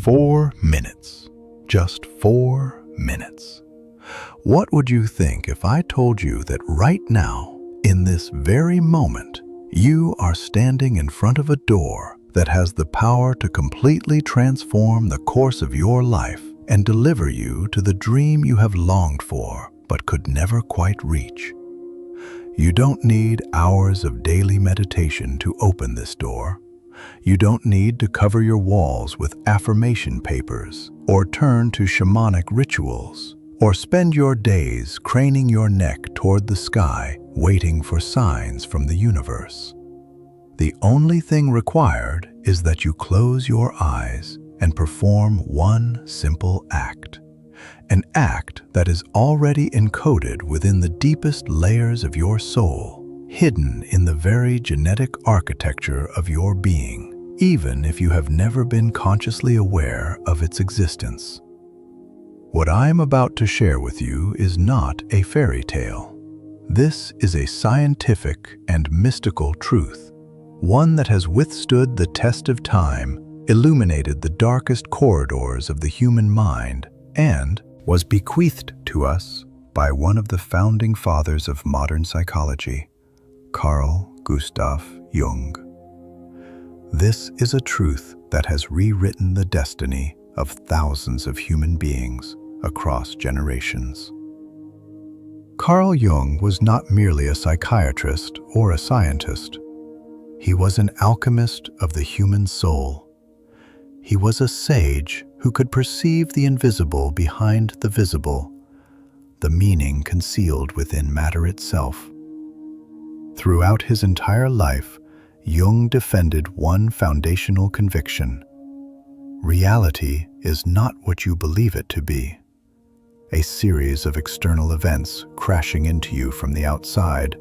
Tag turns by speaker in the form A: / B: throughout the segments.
A: 4 minutes. Just 4 minutes. What would you think if I told you that right now, in this very moment, you are standing in front of a door that has the power to completely transform the course of your life and deliver you to the dream you have longed for but could never quite reach? You don't need hours of daily meditation to open this door. You don't need to cover your walls with affirmation papers, or turn to shamanic rituals, or spend your days craning your neck toward the sky, waiting for signs from the universe. The only thing required is that you close your eyes and perform one simple act. An act that is already encoded within the deepest layers of your soul, hidden in the very genetic architecture of your being, even if you have never been consciously aware of its existence. What I am about to share with you is not a fairy tale. This is a scientific and mystical truth, one that has withstood the test of time, illuminated the darkest corridors of the human mind, and was bequeathed to us by one of the founding fathers of modern psychology, Carl Gustav Jung. This is a truth that has rewritten the destiny of thousands of human beings across generations. Carl Jung was not merely a psychiatrist or a scientist. He was an alchemist of the human soul. He was a sage who could perceive the invisible behind the visible, the meaning concealed within matter itself. Throughout his entire life, Jung defended one foundational conviction: reality is not what you believe it to be, a series of external events crashing into you from the outside,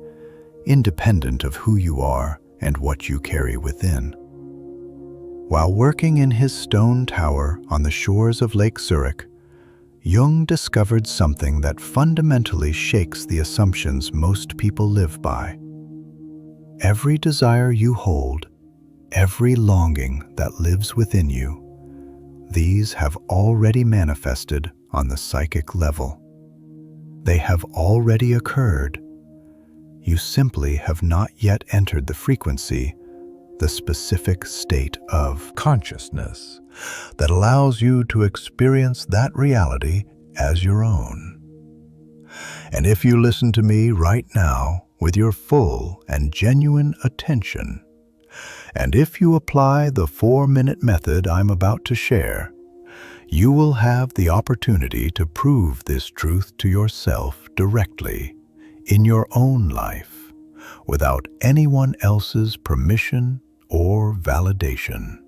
A: independent of who you are and what you carry within. While working in his stone tower on the shores of Lake Zurich, Jung discovered something that fundamentally shakes the assumptions most people live by. Every desire you hold, every longing that lives within you, these have already manifested on the psychic level. They have already occurred. You simply have not yet entered the frequency, the specific state of consciousness that allows you to experience that reality as your own. And if you listen to me right now with your full and genuine attention, and if you apply the 4-minute method I'm about to share, you will have the opportunity to prove this truth to yourself directly in your own life, without anyone else's permission or validation.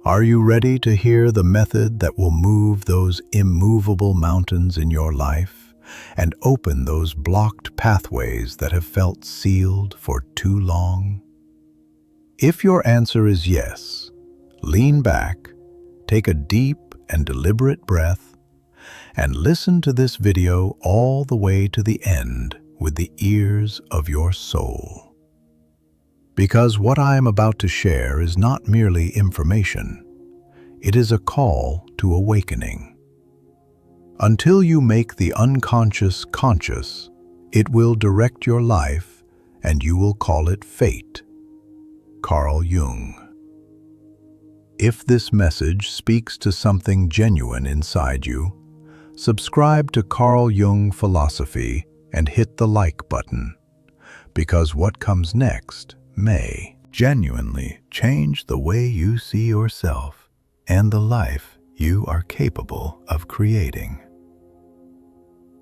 A: Are you ready to hear the method that will move those immovable mountains in your life and open those blocked pathways that have felt sealed for too long? If your answer is yes, lean back, take a deep and deliberate breath, and listen to this video all the way to the end with the ears of your soul. Because what I am about to share is not merely information, it is a call to awakening. Until you make the unconscious conscious, it will direct your life and you will call it fate. Carl Jung. If this message speaks to something genuine inside you, subscribe to Carl Jung Philosophy and hit the like button, because what comes next may genuinely change the way you see yourself and the life you are capable of creating.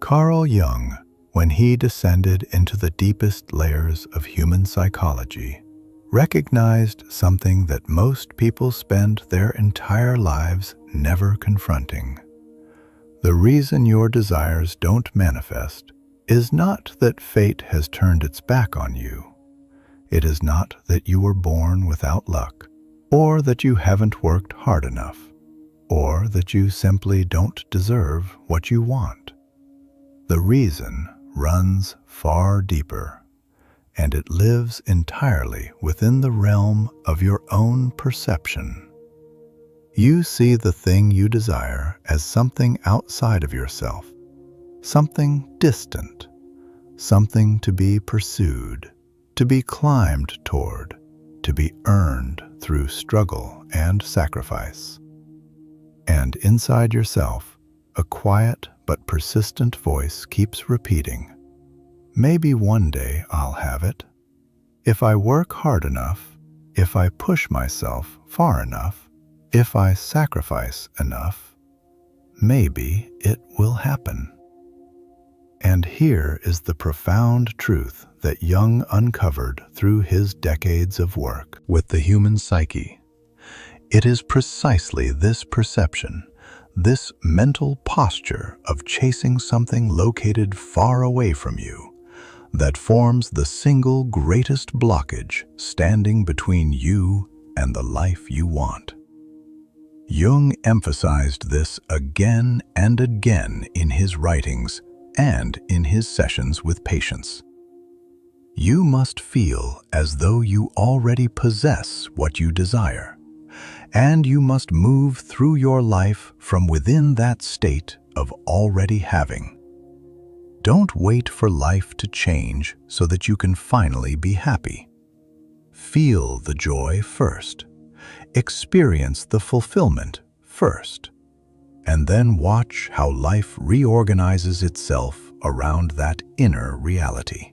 A: Carl Jung, when he descended into the deepest layers of human psychology, recognized something that most people spend their entire lives never confronting. The reason your desires don't manifest is not that fate has turned its back on you. It is not that you were born without luck, or that you haven't worked hard enough, or that you simply don't deserve what you want. The reason runs far deeper, and it lives entirely within the realm of your own perception. You see the thing you desire as something outside of yourself, something distant, something to be pursued, to be climbed toward, to be earned through struggle and sacrifice. And inside yourself, a quiet but persistent voice keeps repeating, "Maybe one day I'll have it. If I work hard enough, if I push myself far enough, if I sacrifice enough, maybe it will happen." And here is the profound truth that Jung uncovered through his decades of work with the human psyche. It is precisely this perception, this mental posture of chasing something located far away from you, that forms the single greatest blockage standing between you and the life you want. Jung emphasized this again and again in his writings and in his sessions with patients. You must feel as though you already possess what you desire, and you must move through your life from within that state of already having. Don't wait for life to change so that you can finally be happy. Feel the joy first. Experience the fulfillment first. And then watch how life reorganizes itself around that inner reality.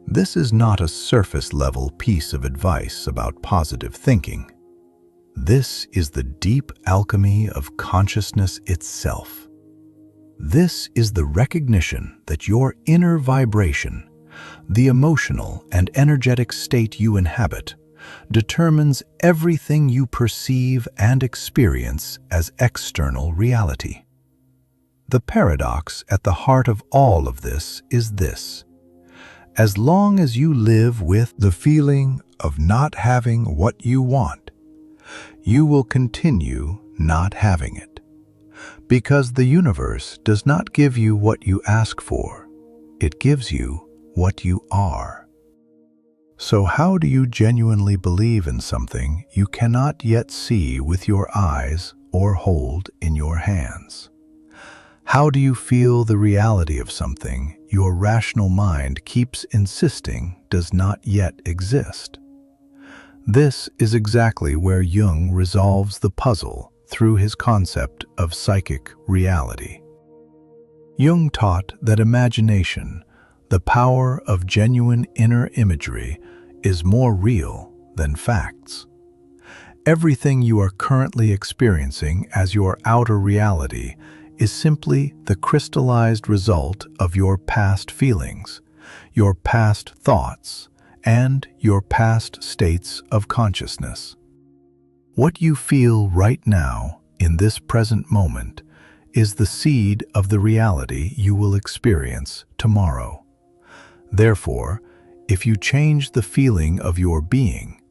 A: This is not a surface-level piece of advice about positive thinking. This is the deep alchemy of consciousness itself. This is the recognition that your inner vibration, the emotional and energetic state you inhabit, determines everything you perceive and experience as external reality. The paradox at the heart of all of this is this: as long as you live with the feeling of not having what you want, you will continue not having it. Because the universe does not give you what you ask for, it gives you what you are. So how do you genuinely believe in something you cannot yet see with your eyes or hold in your hands? How do you feel the reality of something your rational mind keeps insisting does not yet exist? This is exactly where Jung resolves the puzzle through his concept of psychic reality. Jung taught that imagination, the power of genuine inner imagery, is more real than facts. Everything you are currently experiencing as your outer reality is simply the crystallized result of your past feelings, your past thoughts, and your past states of consciousness. What you feel right now, in this present moment, is the seed of the reality you will experience tomorrow. Therefore, if you change the feeling of your being,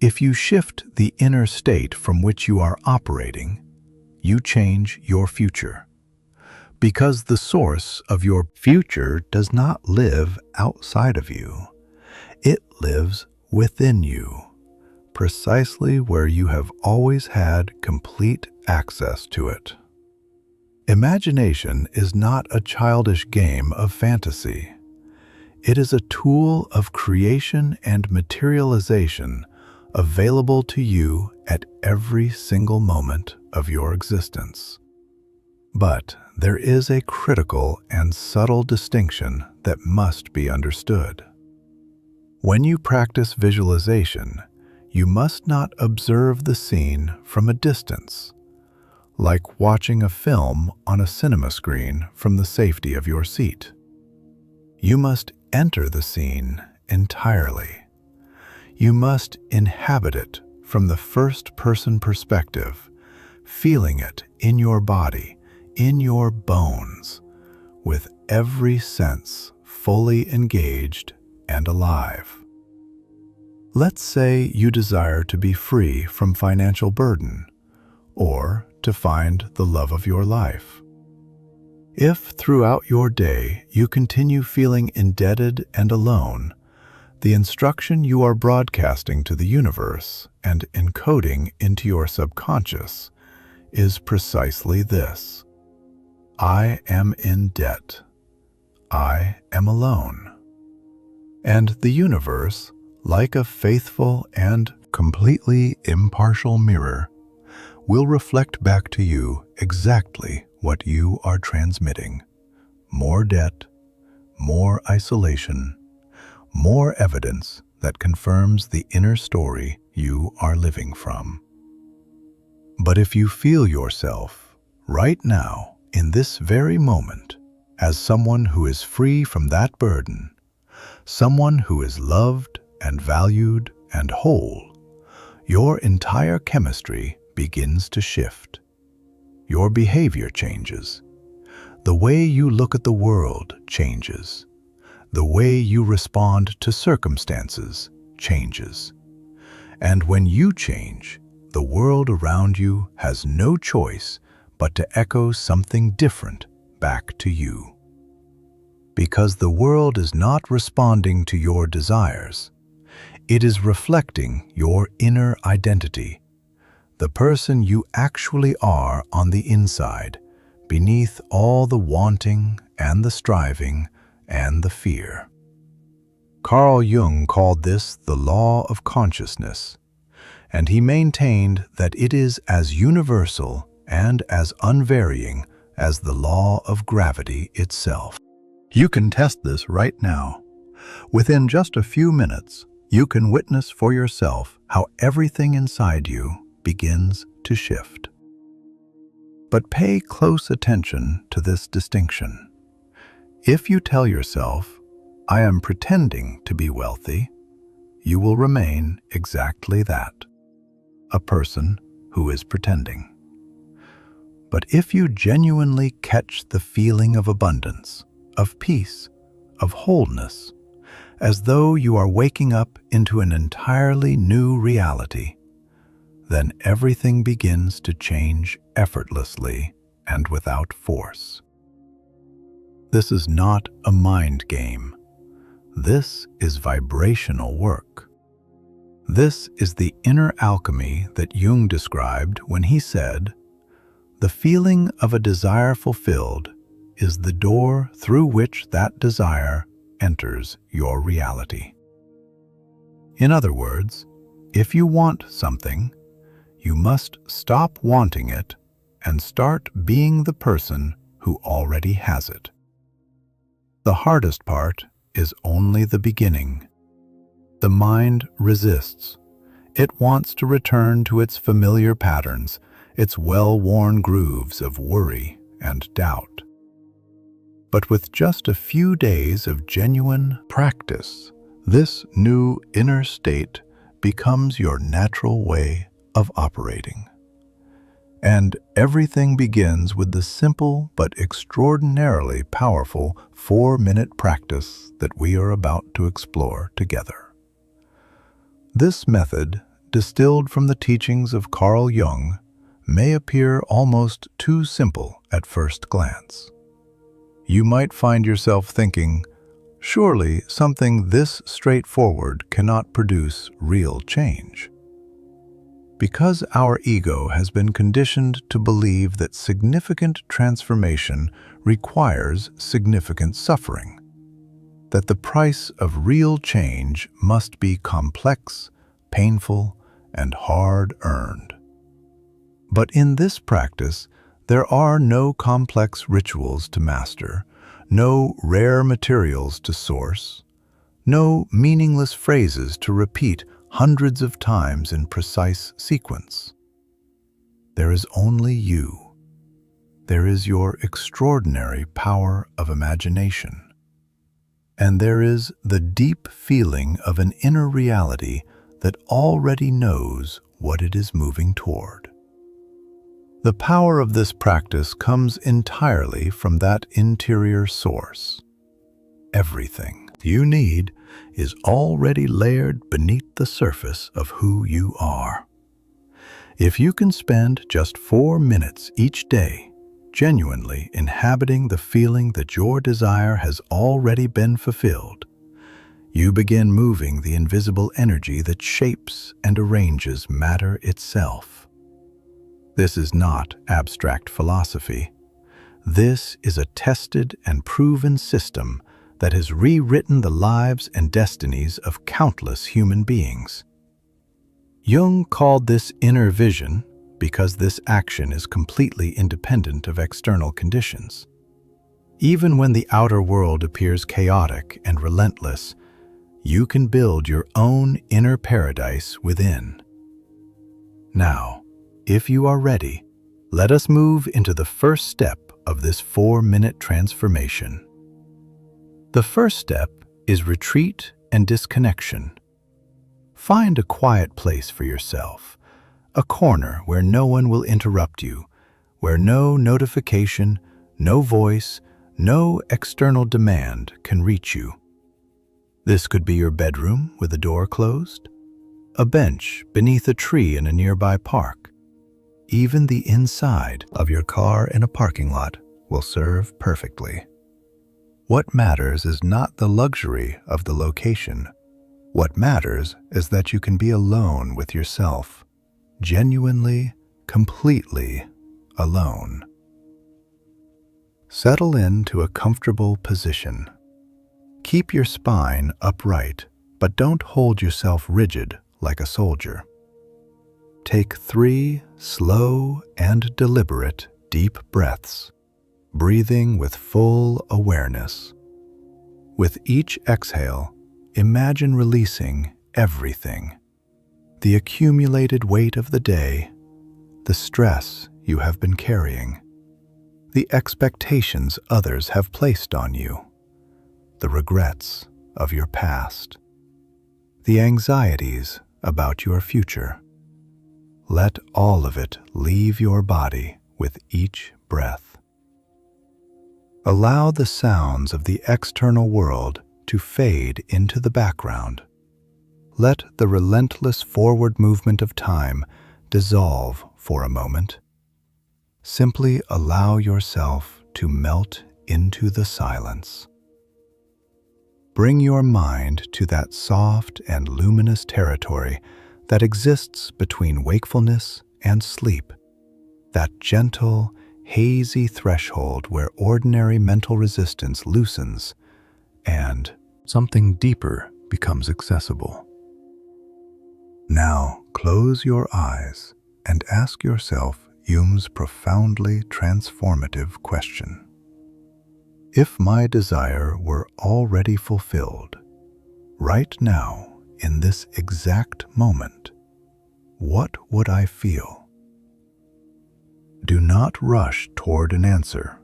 A: if you shift the inner state from which you are operating, you change your future. Because the source of your future does not live outside of you. It lives within you, precisely where you have always had complete access to it. Imagination is not a childish game of fantasy. It is a tool of creation and materialization available to you at every single moment of your existence. But there is a critical and subtle distinction that must be understood. When you practice visualization, you must not observe the scene from a distance, like watching a film on a cinema screen from the safety of your seat. You must enter the scene entirely. You must inhabit it from the first-person perspective, feeling it in your body, in your bones, with every sense fully engaged and alive. Let's say you desire to be free from financial burden, or to find the love of your life. If throughout your day you continue feeling indebted and alone, the instruction you are broadcasting to the universe and encoding into your subconscious is precisely this: I am in debt. I am alone. And the universe, like a faithful and completely impartial mirror, will reflect back to you exactly what you are transmitting: more debt, more isolation, more evidence that confirms the inner story you are living from. But if you feel yourself, right now, in this very moment, as someone who is free from that burden, someone who is loved and valued and whole, your entire chemistry begins to shift. Your behavior changes. The way you look at the world changes. The way you respond to circumstances changes. And when you change, the world around you has no choice but to echo something different back to you. Because the world is not responding to your desires. It is reflecting your inner identity, the person you actually are on the inside, beneath all the wanting and the striving and the fear. Carl Jung called this the law of consciousness, and he maintained that it is as universal and as unvarying as the law of gravity itself. You can test this right now. Within just a few minutes, you can witness for yourself how everything inside you begins to shift. But pay close attention to this distinction. If you tell yourself, I am pretending to be wealthy, you will remain exactly that, a person who is pretending. But if you genuinely catch the feeling of abundance, of peace, of wholeness, as though you are waking up into an entirely new reality, then everything begins to change effortlessly and without force. This is not a mind game. This is vibrational work. This is the inner alchemy that Jung described when he said, "The feeling of a desire fulfilled is the door through which that desire enters your reality." In other words, if you want something, you must stop wanting it and start being the person who already has it. The hardest part is only the beginning. The mind resists. It wants to return to its familiar patterns, its well-worn grooves of worry and doubt. But with just a few days of genuine practice, this new inner state becomes your natural way of operating. And everything begins with the simple but extraordinarily powerful 4-minute practice that we are about to explore together. This method, distilled from the teachings of Carl Jung, may appear almost too simple at first glance. You might find yourself thinking, surely something this straightforward cannot produce real change. Because our ego has been conditioned to believe that significant transformation requires significant suffering, that the price of real change must be complex, painful, and hard-earned. But in this practice, there are no complex rituals to master, no rare materials to source, no meaningless phrases to repeat hundreds of times in precise sequence. There is only you. There is your extraordinary power of imagination. And there is the deep feeling of an inner reality that already knows what it is moving toward. The power of this practice comes entirely from that interior source. Everything you need is already layered beneath the surface of who you are. If you can spend just 4 minutes each day genuinely inhabiting the feeling that your desire has already been fulfilled, You begin moving the invisible energy that shapes and arranges matter itself. This is not abstract philosophy. This is a tested and proven system that has rewritten the lives and destinies of countless human beings. Jung called this inner vision because this action is completely independent of external conditions. Even when the outer world appears chaotic and relentless, you can build your own inner paradise within. Now, if you are ready, let us move into the first step of this 4-minute transformation. The first step is retreat and disconnection. Find a quiet place for yourself, a corner where no one will interrupt you, where no notification, no voice, no external demand can reach you. This could be your bedroom with the door closed, a bench beneath a tree in a nearby park. Even the inside of your car in a parking lot will serve perfectly. What matters is not the luxury of the location. What matters is that you can be alone with yourself, genuinely, completely alone. Settle into a comfortable position. Keep your spine upright, but don't hold yourself rigid like a soldier. Take 3 slow and deliberate deep breaths, breathing with full awareness. With each exhale, imagine releasing everything: the accumulated weight of the day, the stress you have been carrying, the expectations others have placed on you, the regrets of your past, the anxieties about your future. Let all of it leave your body with each breath. Allow the sounds of the external world to fade into the background. Let the relentless forward movement of time dissolve for a moment. Simply allow yourself to melt into the silence. Bring your mind to that soft and luminous territory that exists between wakefulness and sleep, that gentle, hazy threshold where ordinary mental resistance loosens and something deeper becomes accessible. Now close your eyes and ask yourself Jung's profoundly transformative question. If my desire were already fulfilled, right now, in this exact moment, what would I feel? Do not rush toward an answer.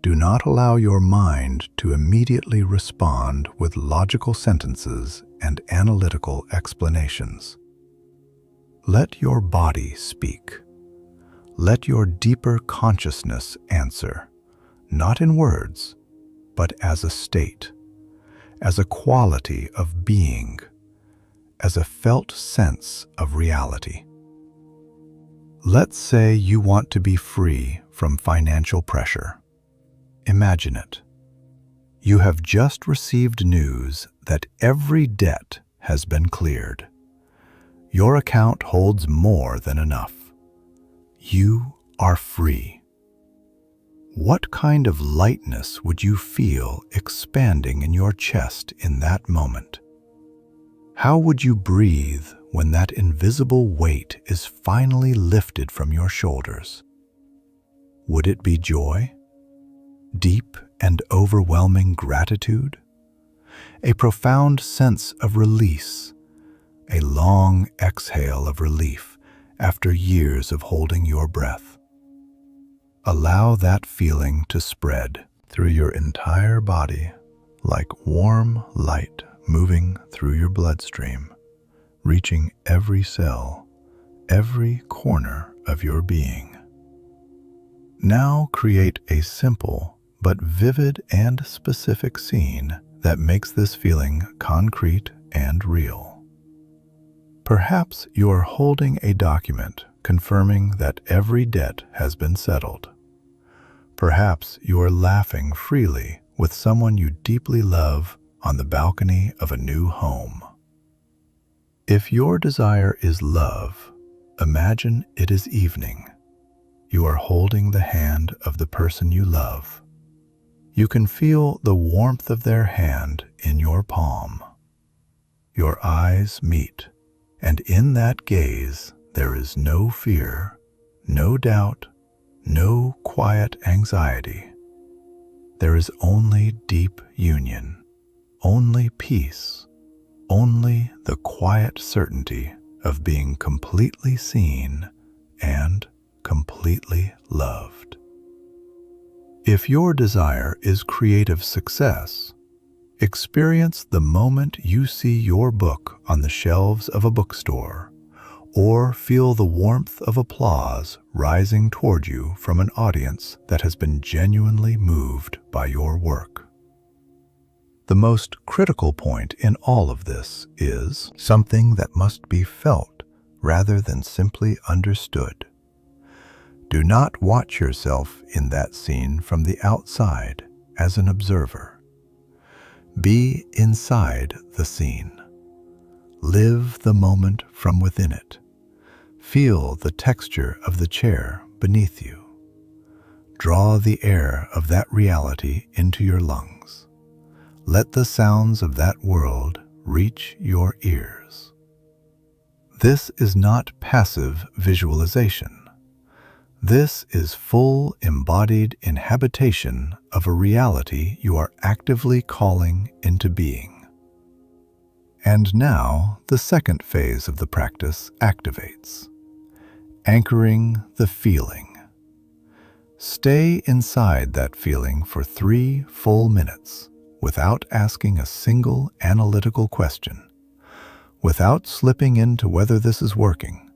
A: Do not allow your mind to immediately respond with logical sentences and analytical explanations. Let your body speak. Let your deeper consciousness answer, not in words, but as a state, as a quality of being, as a felt sense of reality. Let's say you want to be free from financial pressure. Imagine it. You have just received news that every debt has been cleared. Your account holds more than enough. You are free. What kind of lightness would you feel expanding in your chest in that moment? How would you breathe when that invisible weight is finally lifted from your shoulders? Would it be joy? Deep and overwhelming gratitude? A profound sense of release? A long exhale of relief after years of holding your breath? Allow that feeling to spread through your entire body like warm light moving through your bloodstream, reaching every cell, every corner of your being. Now create a simple but vivid and specific scene that makes this feeling concrete and real. Perhaps you are holding a document confirming that every debt has been settled. Perhaps you are laughing freely with someone you deeply love on the balcony of a new home. If your desire is love, imagine it is evening. You are holding the hand of the person you love. You can feel the warmth of their hand in your palm. Your eyes meet, and in that gaze there is no fear, no doubt, no quiet anxiety. There is only deep union, only peace, only the quiet certainty of being completely seen and completely loved. If your desire is creative success, experience the moment you see your book on the shelves of a bookstore, or feel the warmth of applause rising toward you from an audience that has been genuinely moved by your work. The most critical point in all of this is something that must be felt rather than simply understood. Do not watch yourself in that scene from the outside as an observer. Be inside the scene. Live the moment from within it. Feel the texture of the chair beneath you. Draw the air of that reality into your lungs. Let the sounds of that world reach your ears. This is not passive visualization. This is full embodied inhabitation of a reality you are actively calling into being. And now the second phase of the practice activates. Anchoring the feeling. Stay inside that feeling for 3 full minutes without asking a single analytical question, without slipping into whether this is working,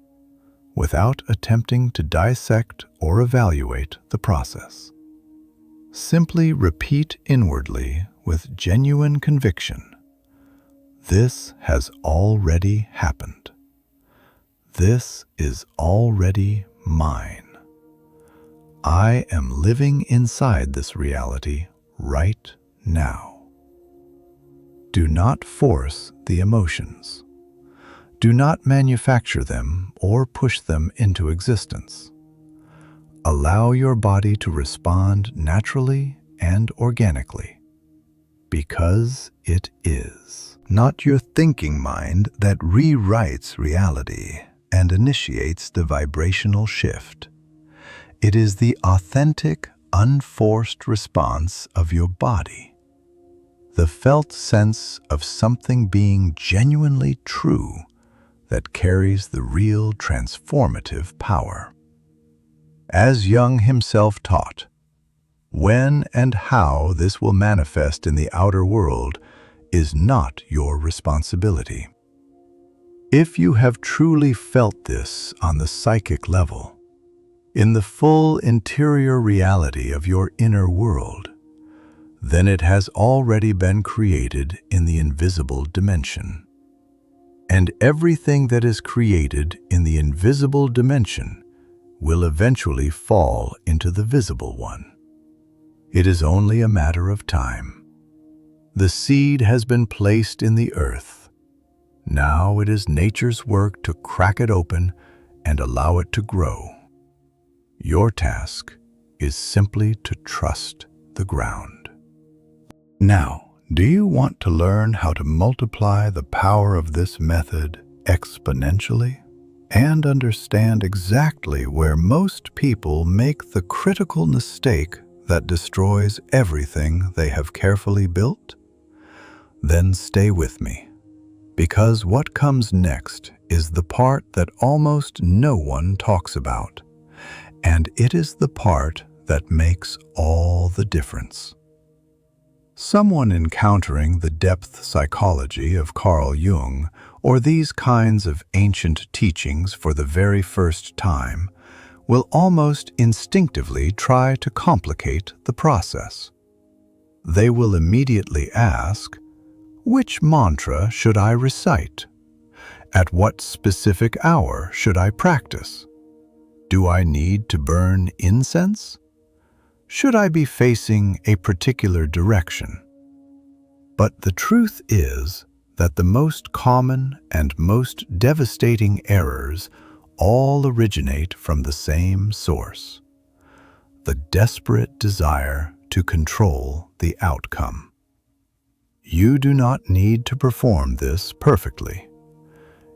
A: without attempting to dissect or evaluate the process. Simply repeat inwardly with genuine conviction, "This has already happened. This is already mine. I am living inside this reality right now." Do not force the emotions. Do not manufacture them or push them into existence. Allow your body to respond naturally and organically, because it is not your thinking mind that rewrites reality and initiates the vibrational shift. It is the authentic, unforced response of your body, the felt sense of something being genuinely true that carries the real transformative power. As Jung himself taught, when and how this will manifest in the outer world is not your responsibility. If you have truly felt this on the psychic level, in the full interior reality of your inner world, then it has already been created in the invisible dimension. And everything that is created in the invisible dimension will eventually fall into the visible one. It is only a matter of time. The seed has been placed in the earth. Now it is nature's work to crack it open and allow it to grow. Your task is simply to trust the ground. Now, do you want to learn how to multiply the power of this method exponentially and understand exactly where most people make the critical mistake that destroys everything they have carefully built? Then stay with me, because what comes next is the part that almost no one talks about, and it is the part that makes all the difference. Someone encountering the depth psychology of Carl Jung or these kinds of ancient teachings for the very first time will almost instinctively try to complicate the process. They will immediately ask, which mantra should I recite? At what specific hour should I practice? Do I need to burn incense? Should I be facing a particular direction? But the truth is that the most common and most devastating errors all originate from the same source: the desperate desire to control the outcome. You do not need to perform this perfectly.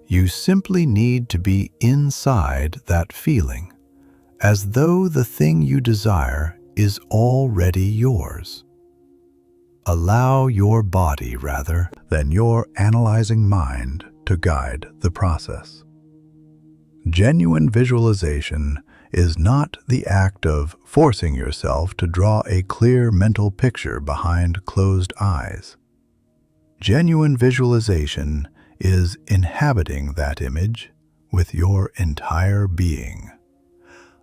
A: You simply need to be inside that feeling, as though the thing you desire is already yours. Allow your body, rather than your analyzing mind, to guide the process. Genuine visualization is not the act of forcing yourself to draw a clear mental picture behind closed eyes. Genuine visualization is inhabiting that image with your entire being,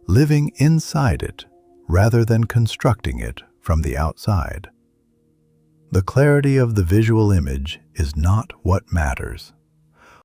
A: living inside it rather than constructing it from the outside. The clarity of the visual image is not what matters.